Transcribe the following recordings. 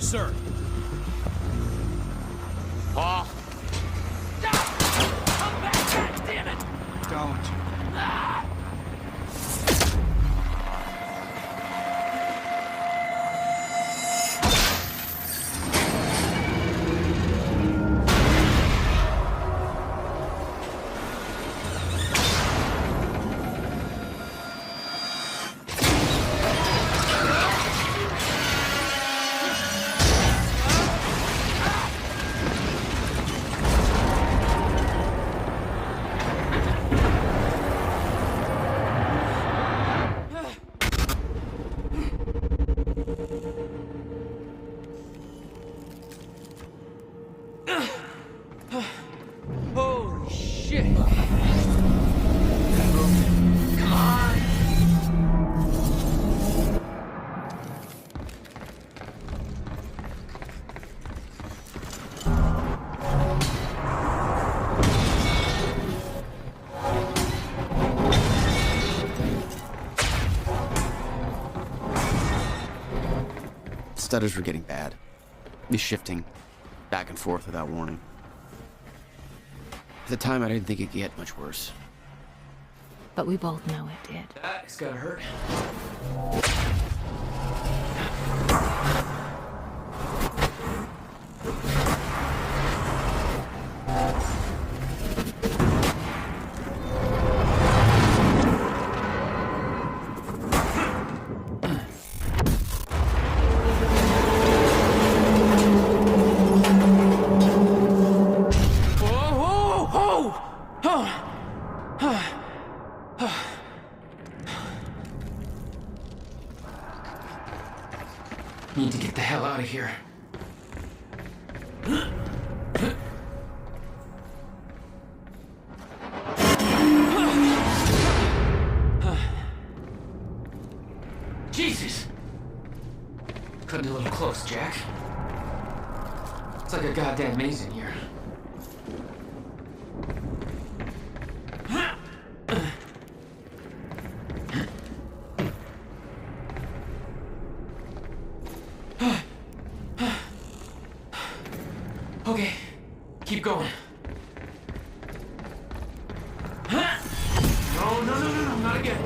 Sir. Paul. Come back, God damn it! Don't. Holy shit! Come on! Stutters were getting bad. He's shifting back and forth without warning. At the time, I didn't think it could get much worse. But we both know it did. That's gotta hurt. Need to get the hell out of here. Jesus! Cutting a little close, Jack. It's like a goddamn maze in here. Okay, keep going. No, not again.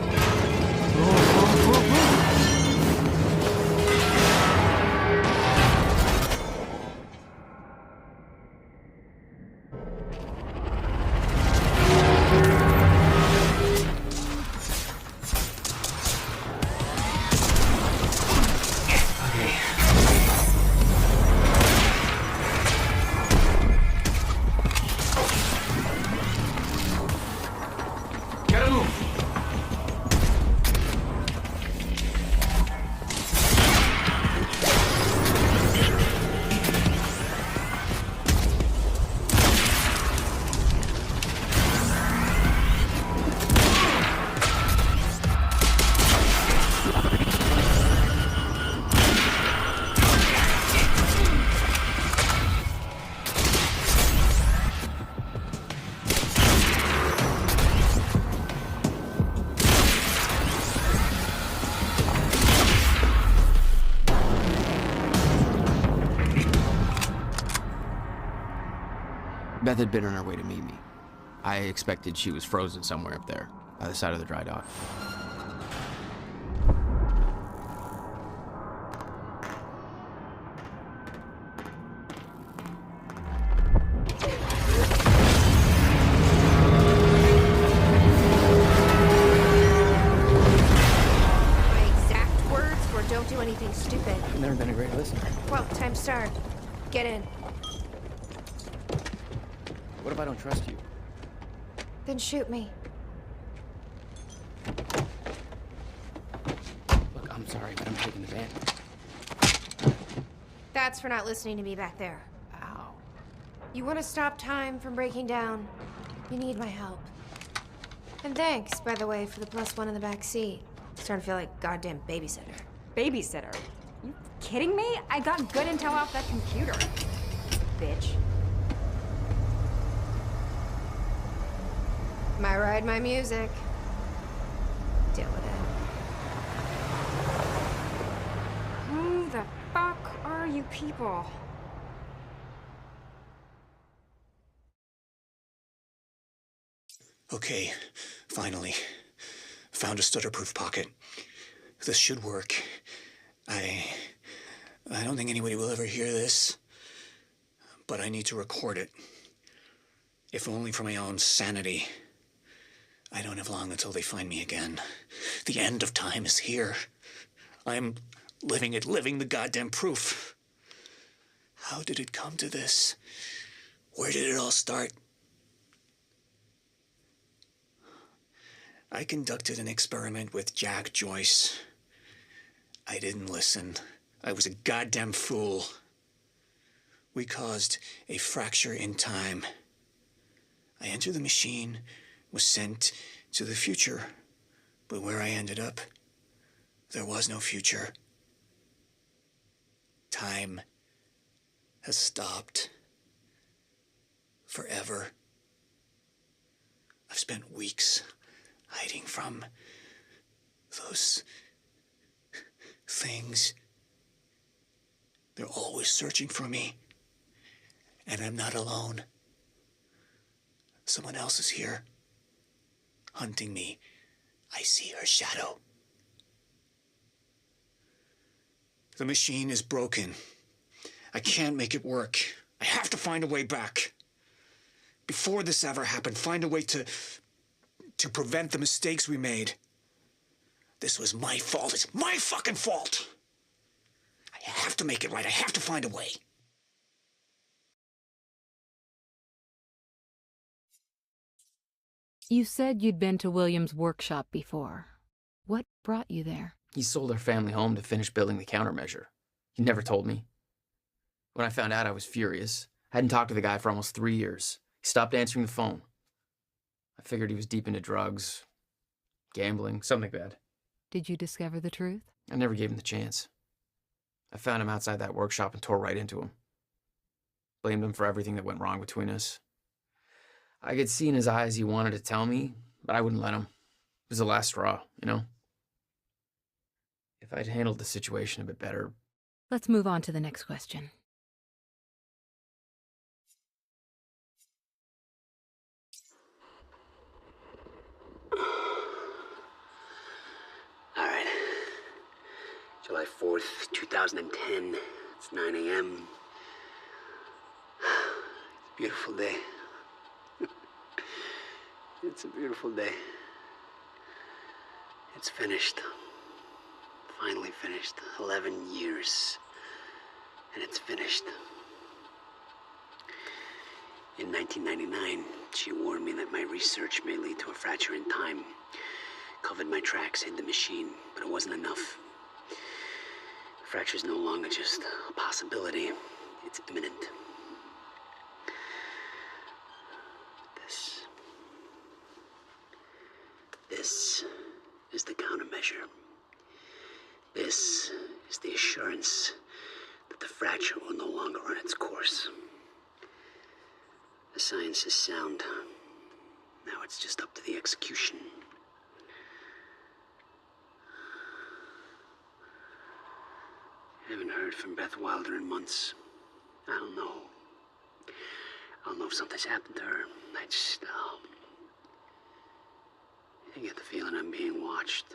Beth had been on her way to meet me. I expected she was frozen somewhere up there, by the side of the dry dock. My exact words were, don't do anything stupid. I've never been a great listener. Well, time to start. Get in. What if I don't trust you? Then shoot me. Look, I'm sorry, but I'm taking the van. That's for not listening to me back there. Ow. You want to stop time from breaking down? You need my help. And thanks, by the way, for the +1 in the back seat. Starting to feel like goddamn babysitter. Babysitter? You kidding me? I got good intel off that computer. Bitch. My ride, my music. Deal with it. Who the fuck are you people. Okay, finally. Found a stutter-proof pocket. This should work. I don't think anybody will ever hear this, but I need to record it. If only for my own sanity. I don't have long until they find me again. The end of time is here. I'm living the goddamn proof. How did it come to this? Where did it all start? I conducted an experiment with Jack Joyce. I didn't listen. I was a goddamn fool. We caused a fracture in time. I entered the machine, was sent to the future, but where I ended up, there was no future. Time has stopped. Forever. I've spent weeks hiding from those things. They're always searching for me. And I'm not alone. Someone else is here, hunting me. I see her shadow. The machine is broken. I can't make it work. I have to find a way back. Before this ever happened, find a way to prevent the mistakes we made. This was my fault. It's my fucking fault. I have to make it right. I have to find a way. You said you'd been to William's workshop before. What brought you there? He sold our family home to finish building the countermeasure. He never told me. When I found out, I was furious. I hadn't talked to the guy for almost 3 years. He stopped answering the phone. I figured he was deep into drugs, gambling, something bad. Did you discover the truth? I never gave him the chance. I found him outside that workshop and tore right into him. Blamed him for everything that went wrong between us. I could see in his eyes he wanted to tell me, but I wouldn't let him. It was the last straw, you know? If I'd handled the situation a bit better... Let's move on to the next question. All right. July 4th, 2010. It's 9 a.m. It's a beautiful day. It's a beautiful day. It's finished. Finally finished. 11 years. And it's finished. In 1999, she warned me that my research may lead to a fracture in time. Covered my tracks, hid the machine, but it wasn't enough. The fracture's no longer just a possibility. It's imminent. This is the countermeasure. This is the assurance that the fracture will no longer run its course. The science is sound. Now it's just up to the execution. I haven't heard from Beth Wilder in months. I don't know. I don't know if something's happened to her. I get the feeling I'm being watched.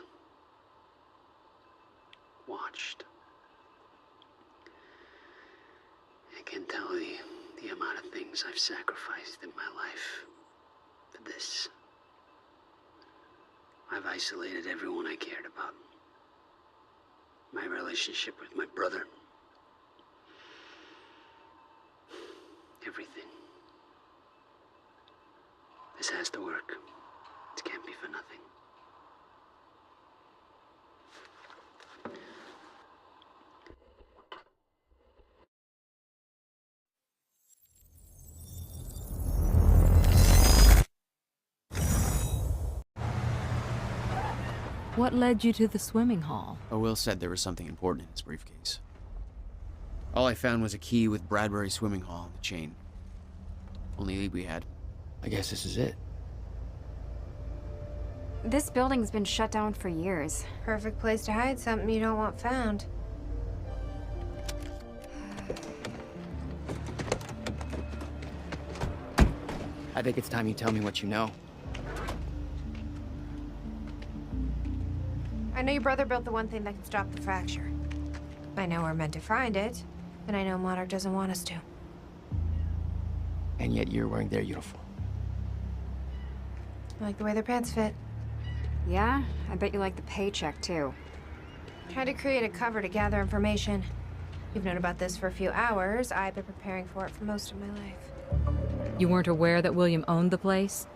Watched. I can't tell the amount of things I've sacrificed in my life for this. I've isolated everyone I cared about. My relationship with my brother. Everything. This has to work. It can't be for nothing. What led you to the swimming hall? Will said there was something important in his briefcase. All I found was a key with Bradbury Swimming Hall on the chain. Only lead we had. I guess this is it. This building's been shut down for years. Perfect place to hide something you don't want found. I think it's time you tell me what you know. I know your brother built the one thing that can stop the fracture. I know we're meant to find it, and I know Monarch doesn't want us to. And yet you're wearing their uniform. I like the way their pants fit. Yeah? I bet you like the paycheck, too. Tried to create a cover to gather information. You've known about this for a few hours. I've been preparing for it for most of my life. You weren't aware that William owned the place?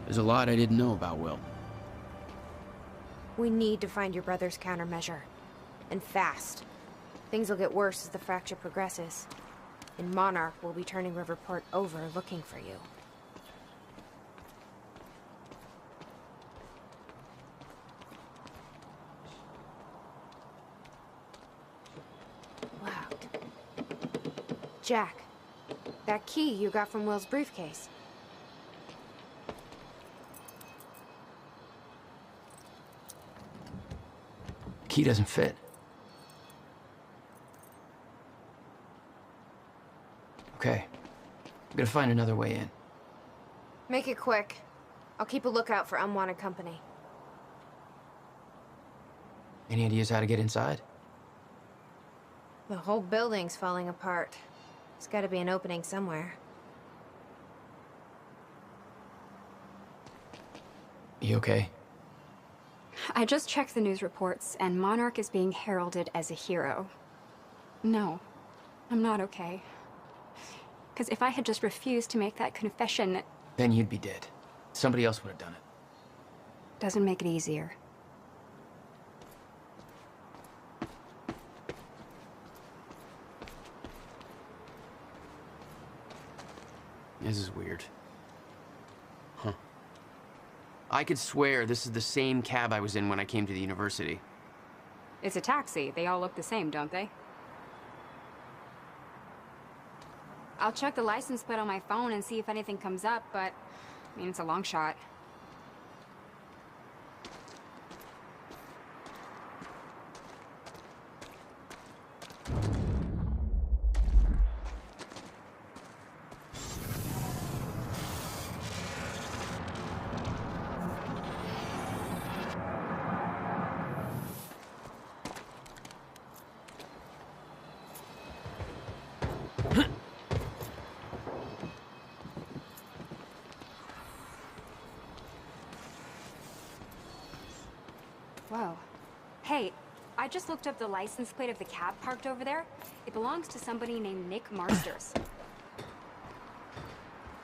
There's a lot I didn't know about Will. We need to find your brother's countermeasure. And fast. Things will get worse as the fracture progresses. And Monarch will be turning Riverport over looking for you. Wow. Jack, that key you got from Will's briefcase. Key doesn't fit. Okay. I'm gonna find another way in. Make it quick. I'll keep a lookout for unwanted company. Any ideas how to get inside? The whole building's falling apart. There's gotta be an opening somewhere. You okay? I just checked the news reports, and Monarch is being heralded as a hero. No, I'm not okay. Because if I had just refused to make that confession... Then you'd be dead. Somebody else would have done it. Doesn't make it easier. This is weird. Huh. I could swear this is the same cab I was in when I came to the university. It's a taxi. They all look the same, don't they? I'll check the license plate on my phone and see if anything comes up, but... I mean, it's a long shot. Whoa. Hey, I just looked up the license plate of the cab parked over there. It belongs to somebody named Nick Marsters.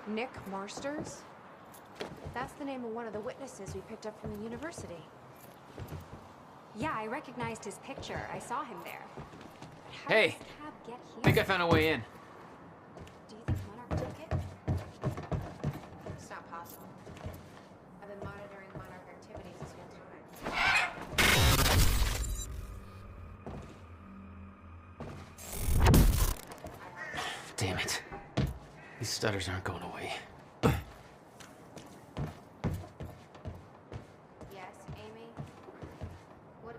Nick Marsters? That's the name of one of the witnesses we picked up from the university. Yeah, I recognized his picture. I saw him there. But how Hey, did this cab get here? I think I found a way in. Do you think Monarch took it? It's not possible. I've been monitoring Monarch activities this whole time. Damn it. These stutters aren't going away. Yes, Amy? What?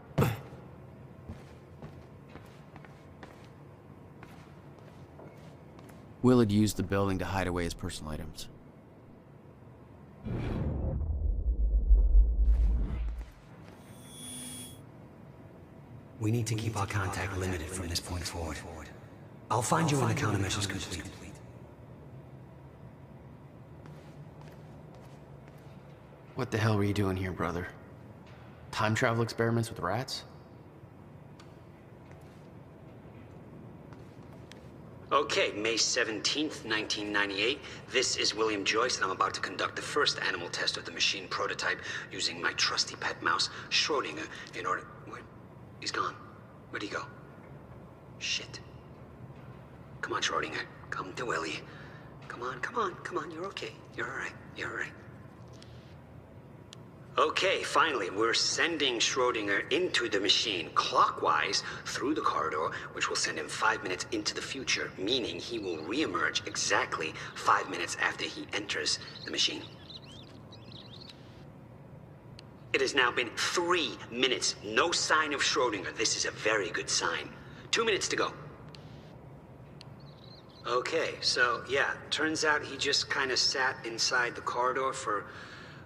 Will had used the building to hide away his personal items. We need to keep our contact limited from this point forward. I'll find you when the countermeasure's complete. What the hell were you doing here, brother? Time travel experiments with rats? Okay, May 17th, 1998. This is William Joyce, and I'm about to conduct the first animal test of the machine prototype using my trusty pet mouse, Schrodinger, in order... Where? He's gone. Where'd he go? Shit. Come on, Schrodinger. Come to Willie. Come on, come on, come on. You're okay. You're all right. You're all right. Okay, finally, we're sending Schrodinger into the machine clockwise through the corridor, which will send him 5 minutes into the future, meaning he will re-emerge exactly 5 minutes after he enters the machine. It has now been 3 minutes. No sign of Schrodinger. This is a very good sign. 2 minutes to go. Okay, so yeah, turns out he just kind of sat inside the corridor for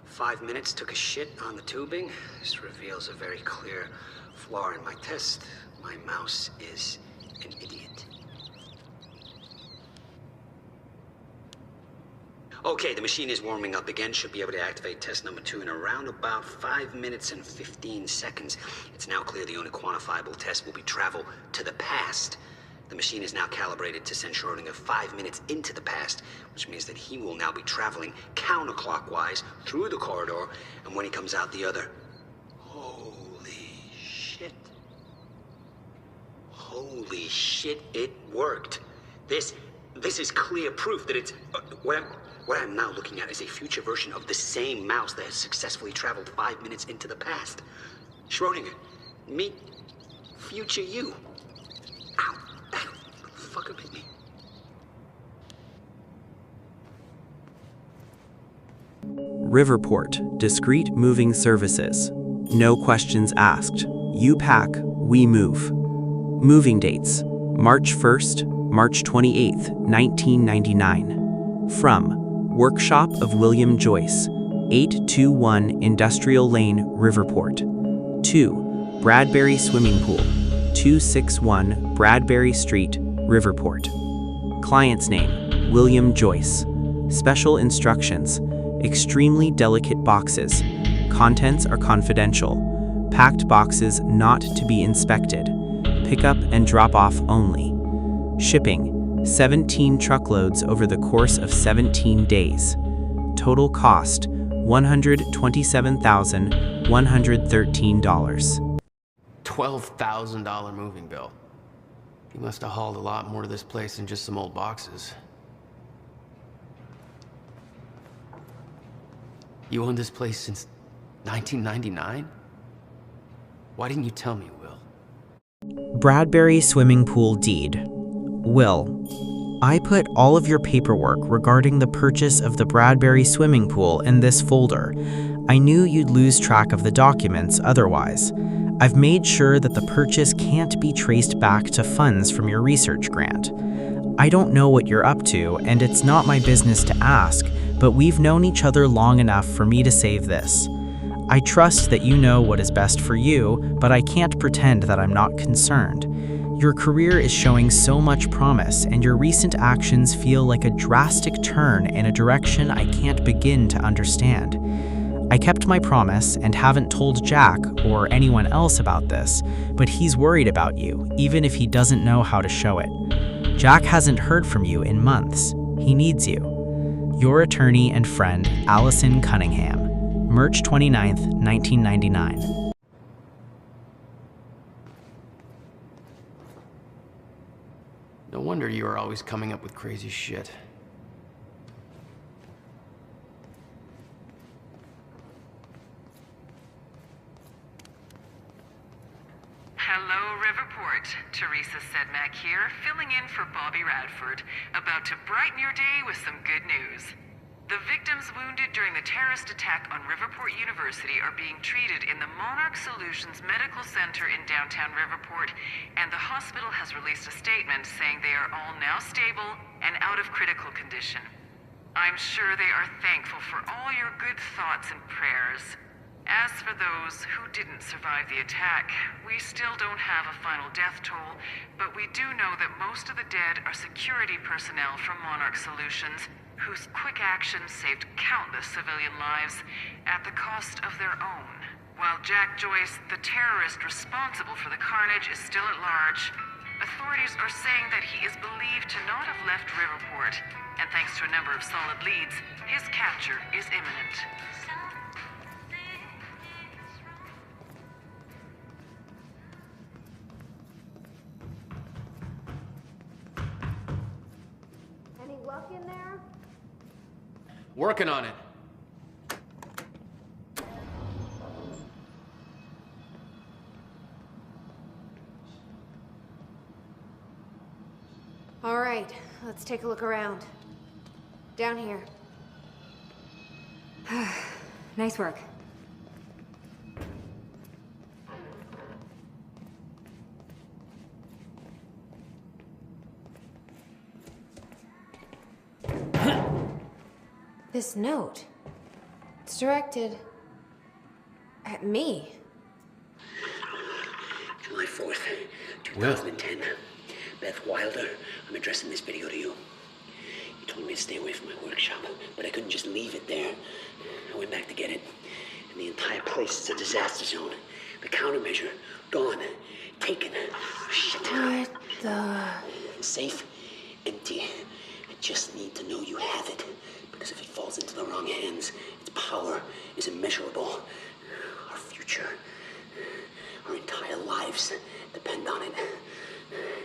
5 minutes, took a shit on the tubing. This reveals a very clear flaw in my test. My mouse is an idiot. Okay, the machine is warming up again. Should be able to activate test number 2 in around about 5 minutes and 15 seconds. It's now clear the only quantifiable test will be travel to the past. The machine is now calibrated to send Schrodinger 5 minutes into the past, which means that he will now be traveling counterclockwise through the corridor, and when he comes out the other... Holy shit. Holy shit, it worked. This is clear proof that it's... What I'm now looking at is a future version of the same mouse that has successfully traveled 5 minutes into the past. Schrodinger, meet future you. Ow. Ow. Fucker hit me. Riverport, discrete moving services. No questions asked. You pack, we move. Moving dates: March 1st, March 28th, 1999. From Workshop of William Joyce, 821 Industrial Lane, Riverport. To Bradbury Swimming Pool, 261 Bradbury Street, Riverport. Client's name: William Joyce. Special instructions: extremely delicate boxes. Contents are confidential. Packed boxes not to be inspected. Pickup and drop off only. Shipping: 17 truckloads over the course of 17 days. Total cost: $127,113. $12,000 moving bill. He must have hauled a lot more to this place than just some old boxes. You owned this place since 1999? Why didn't you tell me, Will? Bradbury Swimming Pool Deed. Will, I put all of your paperwork regarding the purchase of the Bradbury Swimming Pool in this folder. I knew you'd lose track of the documents otherwise. I've made sure that the purchase can't be traced back to funds from your research grant. I don't know what you're up to, and it's not my business to ask, but we've known each other long enough for me to save this. I trust that you know what is best for you, but I can't pretend that I'm not concerned. Your career is showing so much promise, and your recent actions feel like a drastic turn in a direction I can't begin to understand. I kept my promise and haven't told Jack or anyone else about this, but he's worried about you, even if he doesn't know how to show it. Jack hasn't heard from you in months. He needs you. Your attorney and friend, Allison Cunningham. March 29th, 1999. No wonder you are always coming up with crazy shit. Hello, Riverport. Teresa Sedmak here, filling in for Bobby Radford, about to brighten your day with some good news. The victims wounded during the terrorist attack on Riverport University are being treated in the Monarch Solutions Medical Center in downtown Riverport, and the hospital has released a statement saying they are all now stable and out of critical condition. I'm sure they are thankful for all your good thoughts and prayers. As for those who didn't survive the attack, we still don't have a final death toll, but we do know that most of the dead are security personnel from Monarch Solutions, whose quick actions saved countless civilian lives at the cost of their own. While Jack Joyce, the terrorist responsible for the carnage, is still at large, authorities are saying that he is believed to not have left Riverport, and thanks to a number of solid leads, his capture is imminent. Any luck in there? Working on it. All right, let's take a look around. Down here. Nice work. this note. It's directed at me. July 4th, 2010. Beth Wilder, I'm addressing this video to you. You told me to stay away from my workshop, but I couldn't just leave it there. I went back to get it, and the entire place is a disaster zone. The countermeasure, gone, taken. Shit. What the... Safe, empty. I just need to know you have it, because if it falls into the wrong hands, its power is immeasurable. Our future, our entire lives depend on it.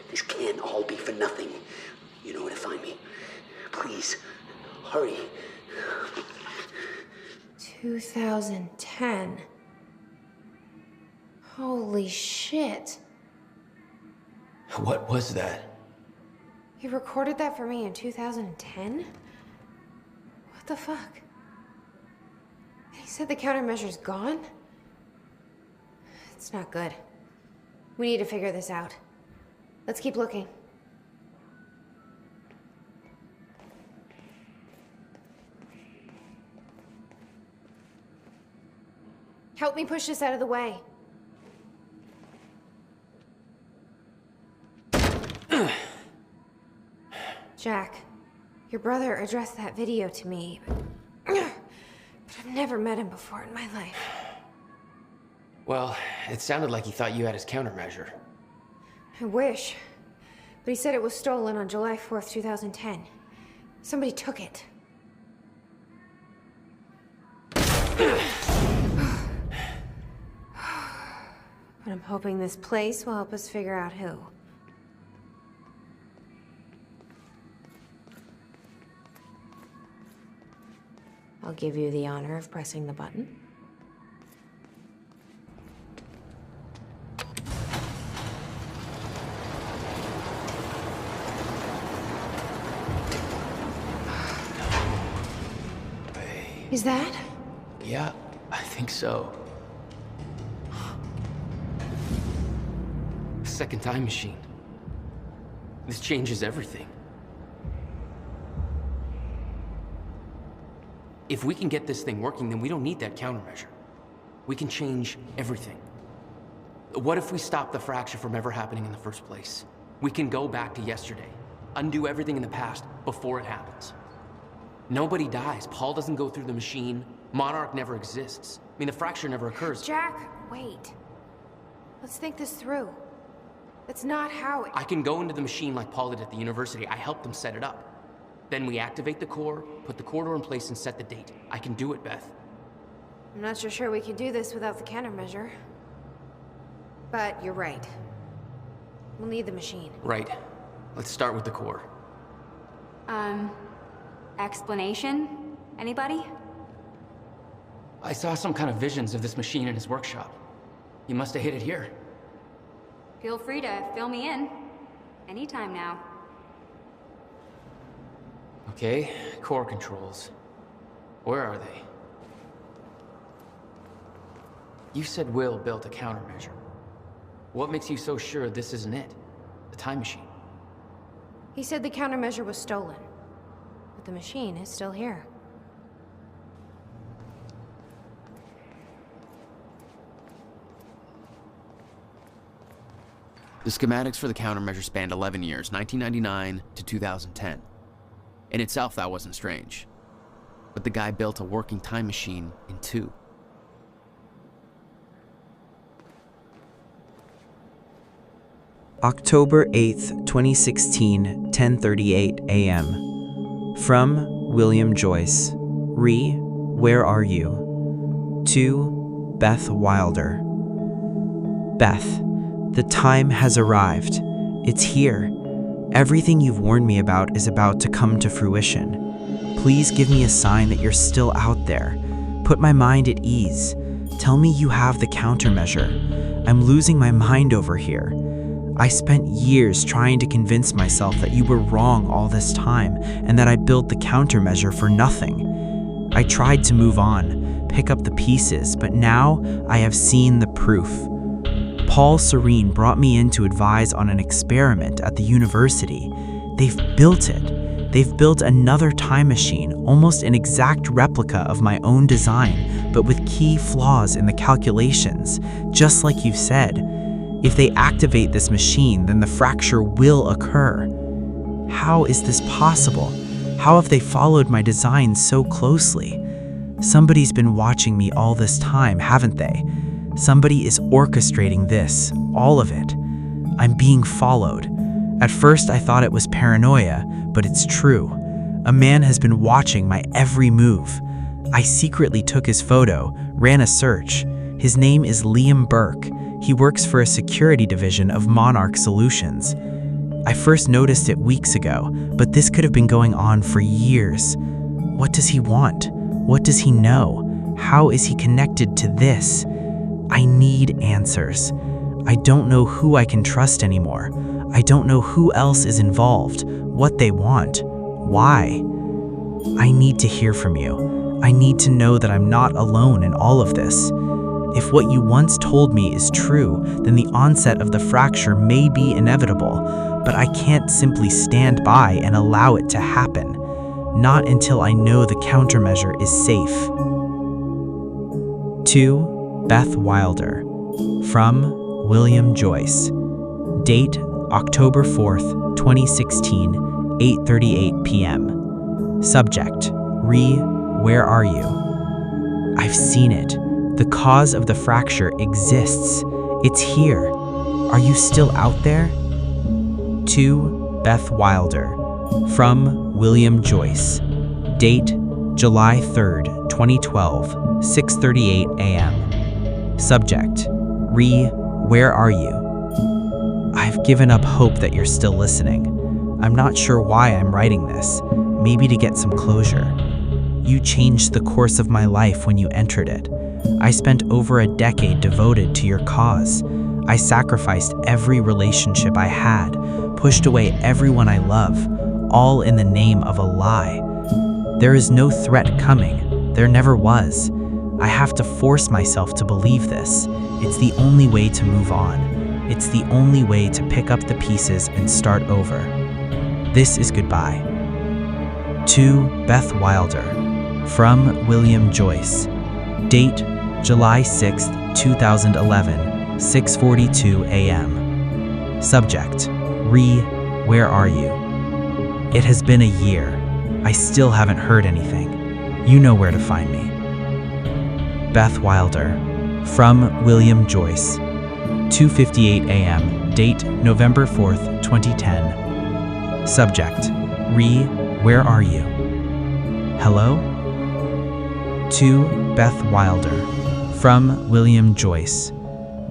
This can't all be for nothing. You know where to find me. Please, hurry. 2010. Holy shit. What was that? You recorded that for me in 2010? What the fuck? He said the countermeasure's gone? It's not good. We need to figure this out. Let's keep looking. Help me push this out of the way. Jack, your brother addressed that video to me, but I've never met him before in my life. Well, it sounded like he thought you had his countermeasure. I wish. But he said it was stolen on July 4th, 2010. Somebody took it. But I'm hoping this place will help us figure out who. I'll give you the honor of pressing the button. Is that? Yeah, I think so. Second time machine. This changes everything. If we can get this thing working, then we don't need that countermeasure. We can change everything. What if we stop the fracture from ever happening in the first place? We can go back to yesterday, undo everything in the past before it happens. Nobody dies. Paul doesn't go through the machine. Monarch never exists. I mean, the fracture never occurs. Jack, wait. Let's think this through. That's not how it... I can go into the machine like Paul did at the university. I helped them set it up. Then we activate the core, put the corridor in place, and set the date. I can do it, Beth. I'm not so sure we can do this without the countermeasure. But you're right. We'll need the machine. Right. Let's start with the core. Explanation? Anybody? I saw some kind of visions of this machine in his workshop. You must have hid it here. Feel free to fill me in. Anytime now. Okay, core controls. Where are they? You said Will built a countermeasure. What makes you so sure this isn't it? The time machine? He said the countermeasure was stolen. But the machine is still here. The schematics for the countermeasure spanned 11 years, 1999 to 2010. In itself, that wasn't strange. But the guy built a working time machine in 2. October 8th, 2016, 10:38 a.m. From William Joyce. Where are you? To Beth Wilder. Beth, the time has arrived. It's here. Everything you've warned me about is about to come to fruition. Please give me a sign that you're still out there. Put my mind at ease. Tell me you have the countermeasure. I'm losing my mind over here. I spent years trying to convince myself that you were wrong all this time and that I built the countermeasure for nothing. I tried to move on, pick up the pieces, but now I have seen the proof. Paul Serene brought me in to advise on an experiment at the university. They've built it. They've built another time machine, almost an exact replica of my own design, but with key flaws in the calculations, just like you said. If they activate this machine, then the fracture will occur. How is this possible? How have they followed my design so closely? Somebody's been watching me all this time, haven't they? Somebody is orchestrating this, all of it. I'm being followed. At first I thought it was paranoia, but it's true. A man has been watching my every move. I secretly took his photo, ran a search. His name is Liam Burke. He works for a security division of Monarch Solutions. I first noticed it weeks ago, but this could have been going on for years. What does he want? What does he know? How is he connected to this? I need answers. I don't know who I can trust anymore. I don't know who else is involved, what they want, why. I need to hear from you. I need to know that I'm not alone in all of this. If what you once told me is true, then the onset of the fracture may be inevitable, but I can't simply stand by and allow it to happen. Not until I know the countermeasure is safe. To Beth Wilder. From William Joyce. Date October 4th, 2016, 8:38 p.m. Subject, where are you? I've seen it. The cause of the fracture exists. It's here. Are you still out there? To Beth Wilder. From William Joyce. Date July 3rd, 2012, 6:38 a.m. Subject, where are you? I've given up hope that you're still listening. I'm not sure why I'm writing this, maybe to get some closure. You changed the course of my life when you entered it. I spent over a decade devoted to your cause. I sacrificed every relationship I had, pushed away everyone I love, all in the name of a lie. There is no threat coming. There never was. I have to force myself to believe this. It's the only way to move on. It's the only way to pick up the pieces and start over. This is goodbye. To Beth Wilder. From William Joyce. Date July 6th, 2011, 6:42 a.m. Subject, where are you? It has been a year. I still haven't heard anything. You know where to find me. Beth Wilder. From William Joyce. 2:58 a.m. Date November 4th, 2010. Subject, where are you? Hello? To Beth Wilder. From William Joyce.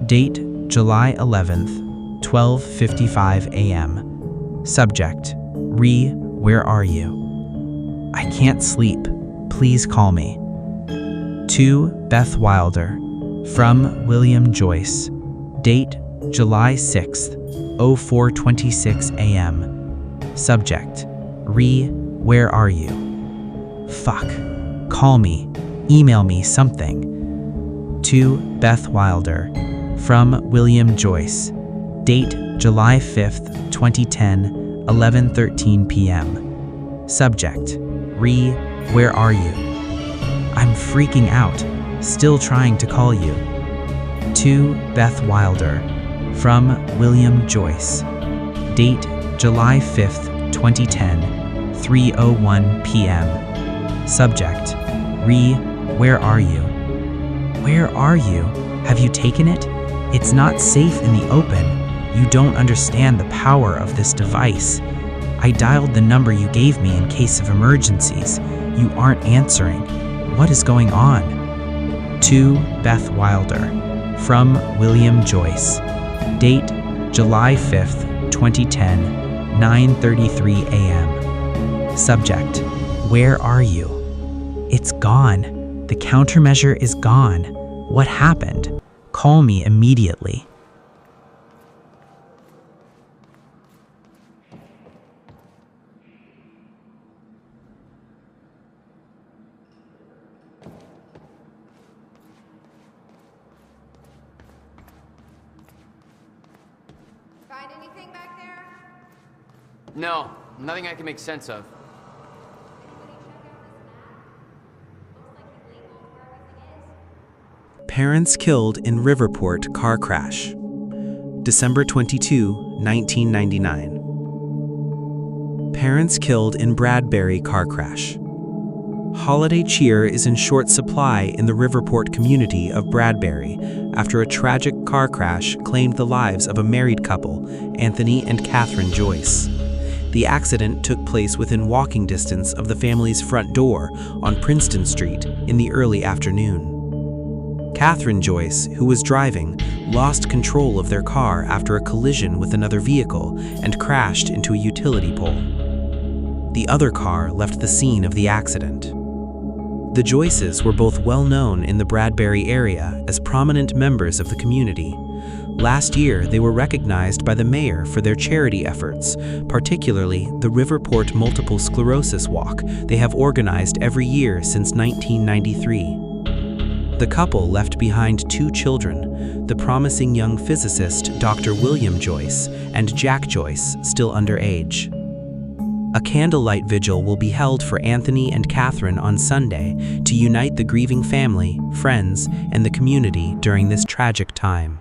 Date July 11th, 12:55 a.m. Subject, where are you? I can't sleep. Please call me. To Beth Wilder. From William Joyce. Date July 6th, 04:26 a.m. Subject, where are you? Fuck. Call me. Email me something. To Beth Wilder. From William Joyce. Date July 5th, 2010, 11:13 p.m. Subject, where are you? I'm freaking out. Still trying to call you. To Beth Wilder. From William Joyce. Date July 5th, 2010, 3:01 p.m. Subject, where are you? Where are you? Have you taken it? It's not safe in the open. You don't understand the power of this device. I dialed the number you gave me in case of emergencies. You aren't answering. What is going on? To Beth Wilder. From William Joyce. Date July 5th, 2010, 9:33 a.m. Subject, where are you? It's gone. The countermeasure is gone. What happened? Call me immediately. Find anything back there? No, nothing I can make sense of. Parents killed in Riverport car crash. December 22, 1999. Parents killed in Bradbury car crash. Holiday cheer is in short supply in the Riverport community of Bradbury after a tragic car crash claimed the lives of a married couple, Anthony and Catherine Joyce. The accident took place within walking distance of the family's front door on Princeton Street in the early afternoon. Catherine Joyce, who was driving, lost control of their car after a collision with another vehicle and crashed into a utility pole. The other car left the scene of the accident. The Joyces were both well known in the Bradbury area as prominent members of the community. Last year, they were recognized by the mayor for their charity efforts, particularly the Riverport Multiple Sclerosis Walk they have organized every year since 1993. The couple left behind 2 children, the promising young physicist Dr. William Joyce and Jack Joyce, still underage. A candlelight vigil will be held for Anthony and Catherine on Sunday to unite the grieving family, friends, and the community during this tragic time.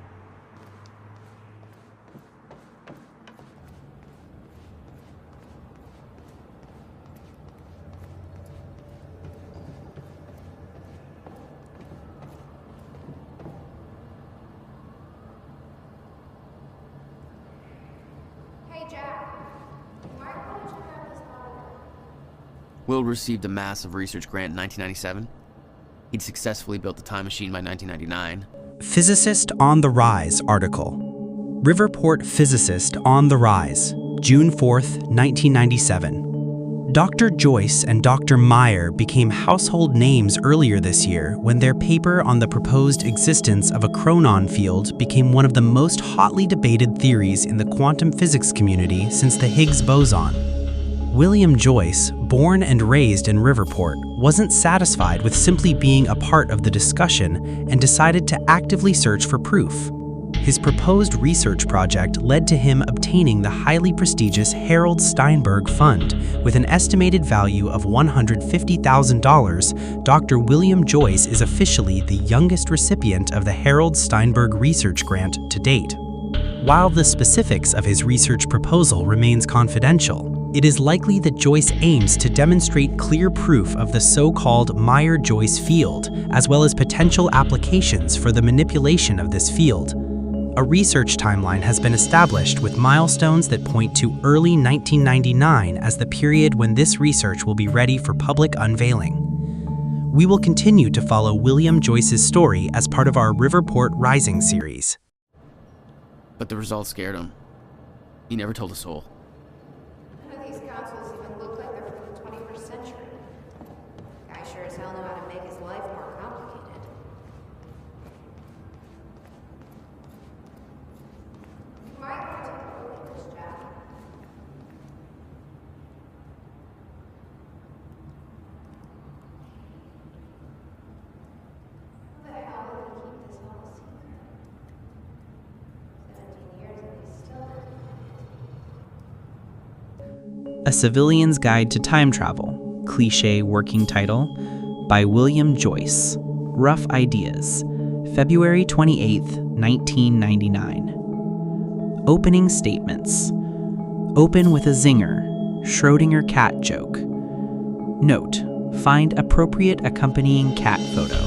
Will received a massive research grant in 1997. He'd successfully built the time machine by 1999. Physicist on the Rise article. Riverport physicist on the rise, June 4th, 1997. Dr. Joyce and Dr. Meyer became household names earlier this year when their paper on the proposed existence of a chronon field became one of the most hotly debated theories in the quantum physics community since the Higgs boson. William Joyce, born and raised in Riverport, wasn't satisfied with simply being a part of the discussion and decided to actively search for proof. His proposed research project led to him obtaining the highly prestigious Harold Steinberg Fund. With an estimated value of $150,000, Dr. William Joyce is officially the youngest recipient of the Harold Steinberg Research Grant to date. While the specifics of his research proposal remains confidential, it is likely that Joyce aims to demonstrate clear proof of the so-called Meyer-Joyce field, as well as potential applications for the manipulation of this field. A research timeline has been established with milestones that point to early 1999 as the period when this research will be ready for public unveiling. We will continue to follow William Joyce's story as part of our Riverport Rising series. But the results scared him. He never told a soul. None of these consoles even look like they're from the 21st century. Guy sure as hell knew how to make his life more complicated. You might want to take a look at this, Jack. How the hell did he keep this whole secret? 17 years and he's still... A Civilian's Guide to Time Travel, cliché working title, by William Joyce. Rough Ideas, February 28, 1999. Opening statements. Open with a zinger, Schrödinger cat joke. Note, find appropriate accompanying cat photo.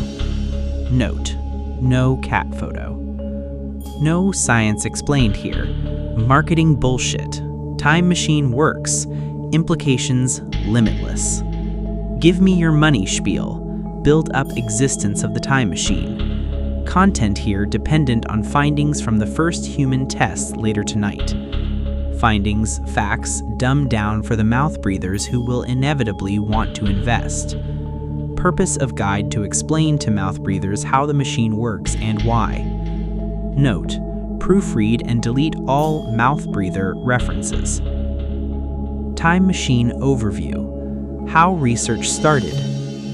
Note, no cat photo. No science explained here. Marketing bullshit. Time machine works. Implications limitless. Give me your money spiel. Build up existence of the time machine. Content here dependent on findings from the first human tests later tonight. Findings, facts, dumbed down for the mouth breathers who will inevitably want to invest. Purpose of guide to explain to mouth breathers how the machine works and why. Note, proofread and delete all mouth breather references. Time machine overview. How research started.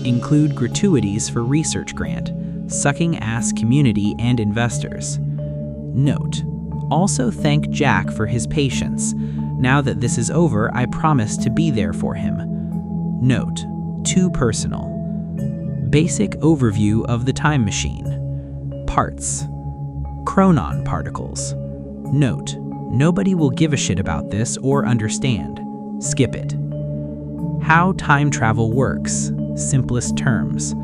Include gratuities for research grant. Sucking ass community and investors. Note, also thank Jack for his patience. Now that this is over, I promise to be there for him. Note, too personal. Basic overview of the time machine. Parts. Chronon particles. Note, nobody will give a shit about this or understand. Skip it. How time travel works. Simplest terms.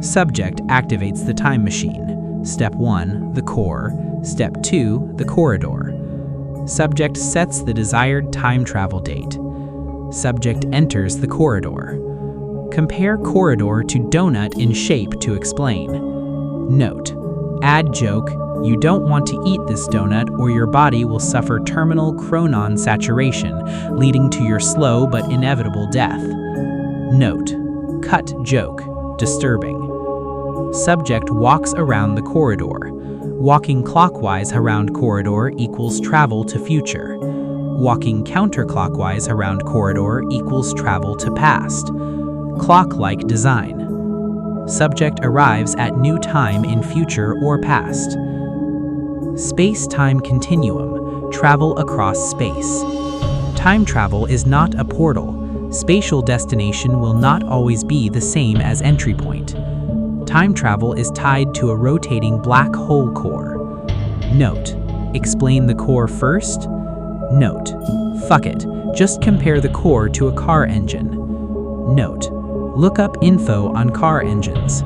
Subject activates the time machine. Step 1, the core. Step 2, the corridor. Subject sets the desired time travel date. Subject enters the corridor. Compare corridor to donut in shape to explain. Note, add joke, you don't want to eat this donut or your body will suffer terminal chronon saturation, leading to your slow but inevitable death. Note, cut joke, disturbing. Subject walks around the corridor. Walking clockwise around corridor equals travel to future. Walking counterclockwise around corridor equals travel to past. Clock-like design. Subject arrives at new time in future or past. Space-time continuum. Travel across space. Time travel is not a portal. Spatial destination will not always be the same as entry point. Time travel is tied to a rotating black hole core. Note, explain the core first? Note, fuck it, just compare the core to a car engine. Note, look up info on car engines.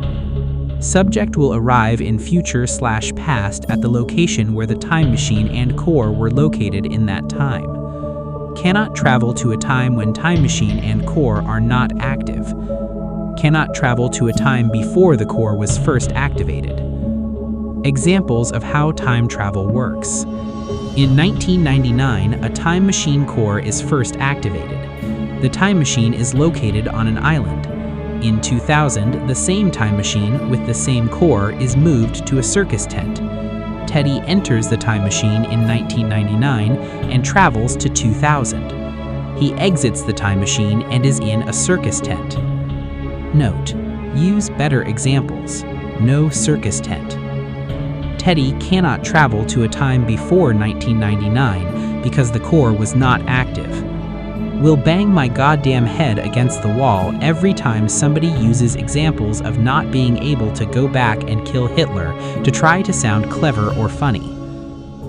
Subject will arrive in future/past at the location where the time machine and core were located in that time. Cannot travel to a time when time machine and core are not active. Cannot travel to a time before the core was first activated. Examples of how time travel works. In 1999, a time machine core is first activated. The time machine is located on an island. In 2000, the same time machine with the same core is moved to a circus tent. Teddy enters the time machine in 1999 and travels to 2000. He exits the time machine and is in a circus tent. Note, use better examples. No circus tent. Teddy cannot travel to a time before 1999 because the core was not active. Will bang my goddamn head against the wall every time somebody uses examples of not being able to go back and kill Hitler to try to sound clever or funny.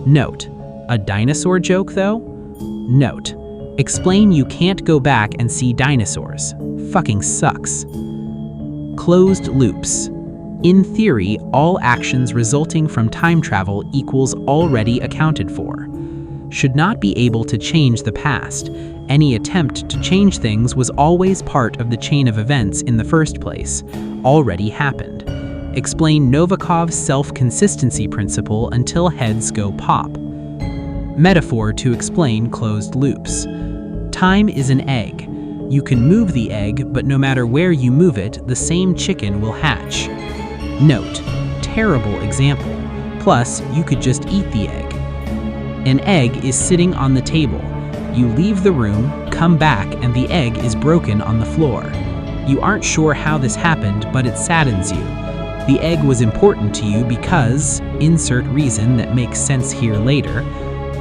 Note, a dinosaur joke though? Note, explain you can't go back and see dinosaurs. Fucking sucks. Closed loops. In theory, all actions resulting from time travel equals already accounted for. Should not be able to change the past. Any attempt to change things was always part of the chain of events in the first place. Already happened. Explain Novikov's self-consistency principle until heads go pop. Metaphor to explain closed loops. Time is an egg. You can move the egg, but no matter where you move it, the same chicken will hatch. Note, terrible example. Plus, you could just eat the egg. An egg is sitting on the table. You leave the room, come back, and the egg is broken on the floor. You aren't sure how this happened, but it saddens you. The egg was important to you because, insert reason that makes sense here later,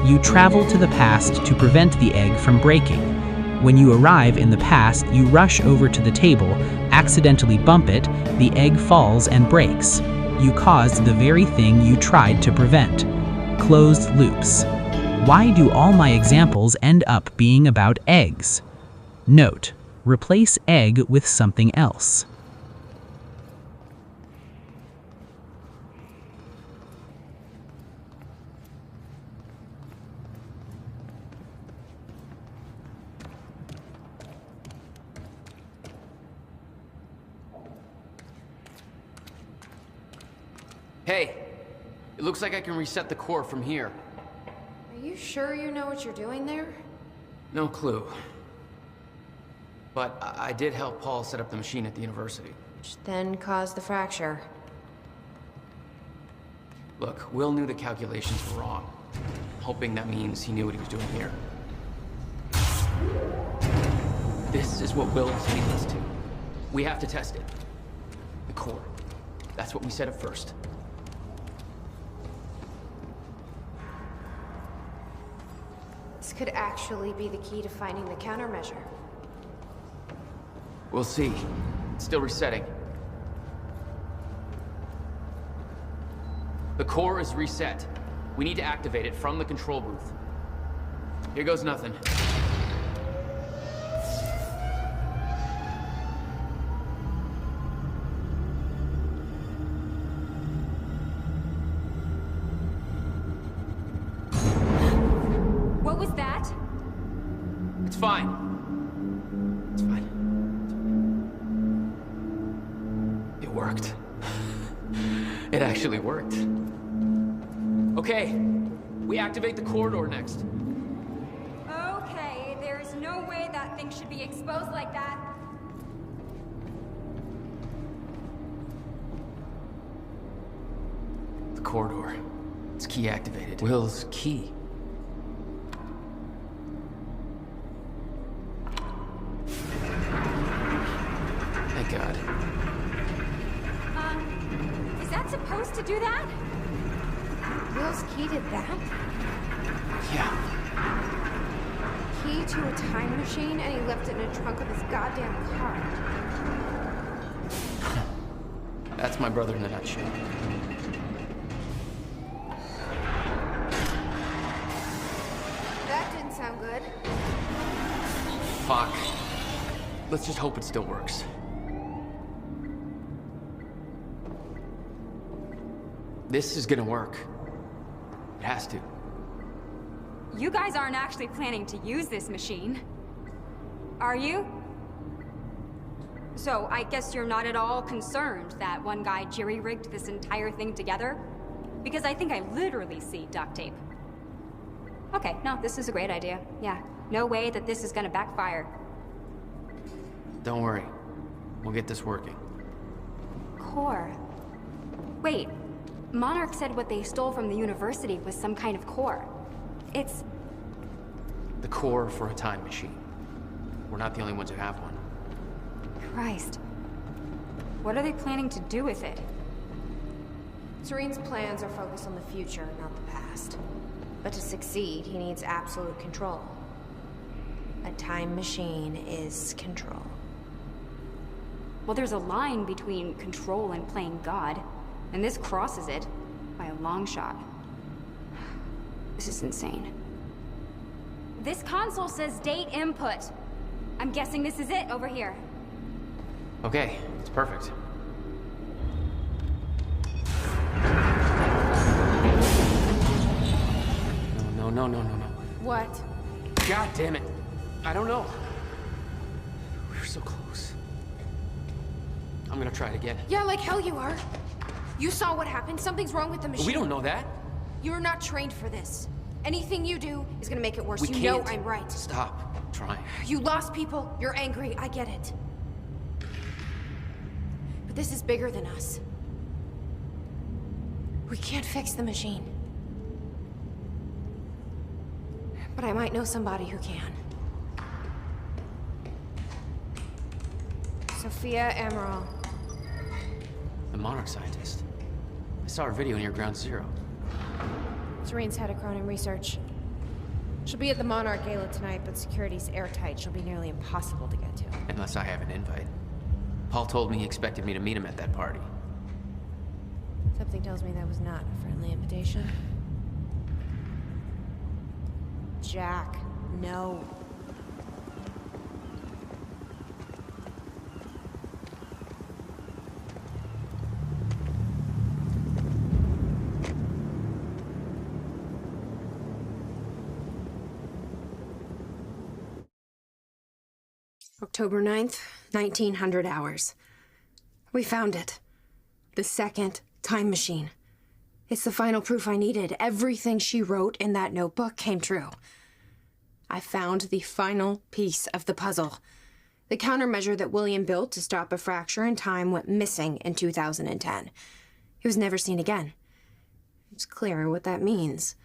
you travel to the past to prevent the egg from breaking. When you arrive in the past, you rush over to the table, accidentally bump it, the egg falls and breaks. You caused the very thing you tried to prevent. Closed loops. Why do all my examples end up being about eggs? Note, replace egg with something else. Hey, it looks like I can reset the core from here. Are you sure you know what you're doing there? No clue. But I did help Paul set up the machine at the university. Which then caused the fracture. Look, Will knew the calculations were wrong. I'm hoping that means he knew what he was doing here. This is what Will was leading us to. We have to test it. The core. That's what we set up first. This could actually be the key to finding the countermeasure. We'll see. It's still resetting. The core is reset. We need to activate it from the control booth. Here goes nothing. What was that? It's fine. It's fine. It worked. It actually worked. Okay, we activate the corridor next. Okay, there's no way that thing should be exposed like that. The corridor. It's key activated. Will's key. Thank God. Is that supposed to do that? Will's key did that? Yeah. Key to a time machine, and he left it in the trunk of his goddamn car. That's my brother in a nutshell. That didn't sound good. Fuck. Let's just hope it still works. This is gonna work. It has to. You guys aren't actually planning to use this machine, are you? So I guess you're not at all concerned that one guy jerry-rigged this entire thing together? Because I think I literally see duct tape. Okay, no, this is a great idea. Yeah, no way that this is gonna backfire. Don't worry. We'll get this working. Core. Wait, Monarch said what they stole from the university was some kind of core. It's... The core for a time machine. We're not the only ones who have one. Christ. What are they planning to do with it? Serene's plans are focused on the future, not the past. But to succeed, he needs absolute control. A time machine is control. Well, there's a line between control and playing God, and this crosses it by a long shot. This is insane. This console says date input. I'm guessing this is it over here. Okay, it's perfect. No. What? God damn it. I don't know. We were so close. I'm gonna try it again. Yeah, like hell you are. You saw what happened. Something's wrong with the machine. We don't know that. You're not trained for this. Anything you do is gonna make it worse. We You can't. know I'm right. Stop trying. You lost people. You're angry. I get it. But this is bigger than us. We can't fix the machine. But I might know somebody who can. Sophia Amaral. The Monarch scientist. I saw her video near Ground Zero. Serene's head of chronon research. She'll be at the Monarch Gala tonight, but security's airtight. She'll be nearly impossible to get to. Unless I have an invite. Paul told me he expected me to meet him at that party. Something tells me that was not a friendly invitation. Jack, no. October 9th, 1900 hours. We found it. The second time machine. It's the final proof I needed. Everything she wrote in that notebook came true. I found the final piece of the puzzle. The countermeasure that William built to stop a fracture in time went missing in 2010. It was never seen again. It's clear what that means.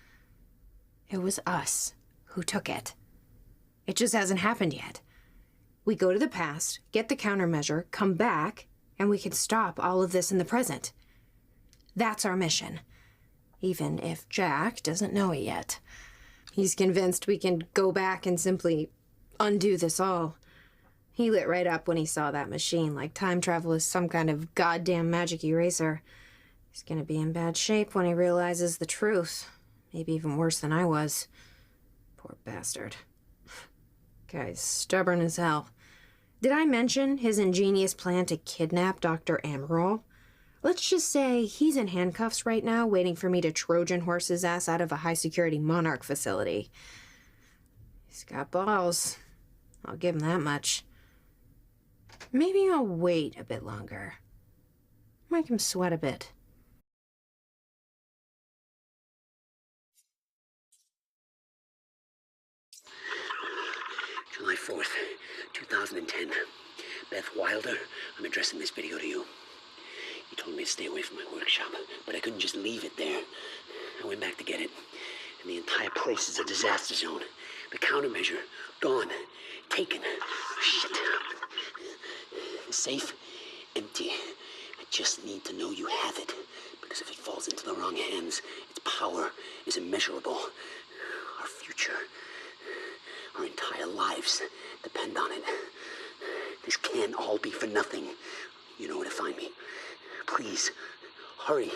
It was us who took it. It just hasn't happened yet. We go to the past, get the countermeasure, come back, and we can stop all of this in the present. That's our mission. Even if Jack doesn't know it yet. He's convinced we can go back and simply undo this all. He lit right up when he saw that machine, like time travel is some kind of goddamn magic eraser. He's gonna be in bad shape when he realizes the truth. Maybe even worse than I was. Poor bastard. Guy's stubborn as hell. Did I mention his ingenious plan to kidnap Dr. Amaral? Let's just say he's in handcuffs right now, waiting for me to Trojan horse his ass out of a high-security Monarch facility. He's got balls. I'll give him that much. Maybe I'll wait a bit longer. Make him sweat a bit. July 4th, 2010. Beth Wilder, I'm addressing this video to you. You told me to stay away from my workshop, but I couldn't just leave it there. I went back to get it, and the entire place is a disaster zone. The countermeasure, gone. Taken. Shit. The safe, empty. I just need to know you have it, because if it falls into the wrong hands, its power is immeasurable. Our future, our entire lives depend on it. This can't all be for nothing. You know where to find me. Please, hurry.